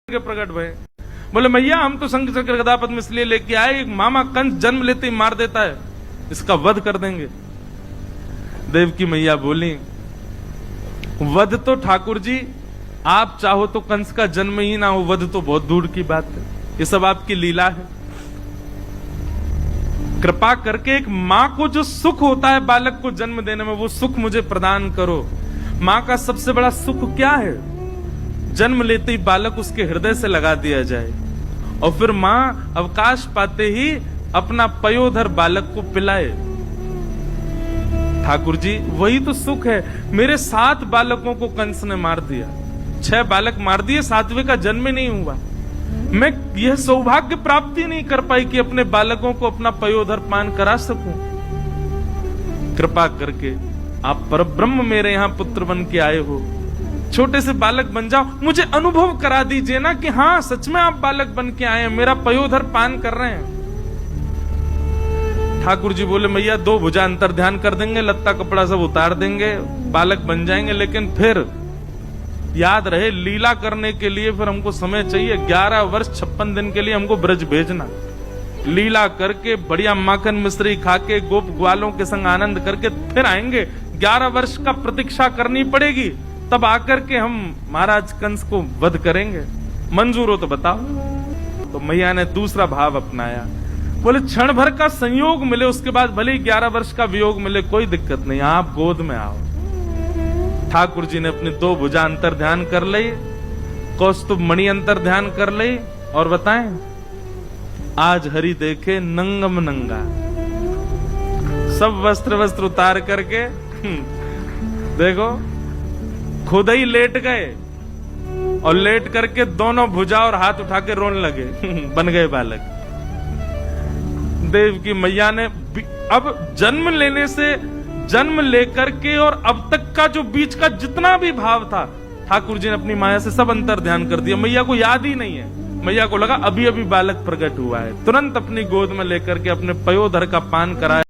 के प्रकट भय। बोले मैया हम तो शंख चक्र गदा पद्म इसलिए लेके आए, एक मामा कंस जन्म लेते ही मार देता है, इसका वध कर देंगे। देव की मैया बोली वध तो ठाकुर जी आप चाहो तो कंस का जन्म ही ना हो, वध तो बहुत दूर की बात है, ये सब आपकी लीला है। कृपा करके एक माँ को जो सुख होता है बालक को जन्म देने में, वो सुख मुझे प्रदान करो। माँ का सबसे बड़ा सुख क्या है? जन्म लेते ही बालक उसके हृदय से लगा दिया जाए और फिर माँ अवकाश पाते ही अपना पयोधर बालक को पिलाए। ठाकुर जी वही तो सुख है। मेरे 7 बालकों को कंस ने मार दिया, 6 बालक मार दिए, 7वें का जन्म ही नहीं हुआ। मैं यह सौभाग्य प्राप्ति नहीं कर पाई कि अपने बालकों को अपना पयोधर पान करा सकूं। कृपा करके आप परब्रह्म मेरे यहां पुत्र बन के आए हो, छोटे से बालक बन जाओ, मुझे अनुभव करा दीजिए ना कि हाँ सच में आप बालक बन के आए हैं, मेरा पयोधर पान कर रहे हैं। ठाकुर जी बोले मैया 2 भुजा अंतर ध्यान कर देंगे, लत्ता कपड़ा सब उतार देंगे, बालक बन जाएंगे, लेकिन फिर याद रहे लीला करने के लिए फिर हमको समय चाहिए। 11 वर्ष 56 दिन के लिए हमको ब्रज भेजना, लीला करके बढ़िया माखन मिश्री खा के गोप ग्वालों के संग आनंद करके फिर आएंगे। 11 वर्ष का प्रतीक्षा करनी पड़ेगी, तब आकर के हम महाराज कंस को वध करेंगे। मंजूर हो तो बताओ। तो मैया ने दूसरा भाव अपनाया, बोले क्षण भर का संयोग मिले, उसके बाद भले ही 11 वर्ष का वियोग मिले, कोई दिक्कत नहीं, आप गोद में आओ। ठाकुर जी ने अपनी 2 भुजा अंतर ध्यान कर ली, कौस्तुभ मणि अंतर ध्यान कर ली और बताएं आज हरि देखे नंगम नंगा, सब वस्त्र उतार करके देखो खुद ही लेट गए और लेट करके दोनों भुजा और हाथ उठा के रोने लगे बन गए बालक। देव की मैया ने अब जन्म लेने से जन्म लेकर के और अब तक का जो बीच का जितना भी भाव था, ठाकुर जी ने अपनी माया से सब अंतर ध्यान कर दिया। मैया को याद ही नहीं है, मैया को लगा अभी अभी बालक प्रकट हुआ है, तुरंत अपनी गोद में लेकर के अपने पयोधर का पान कराया।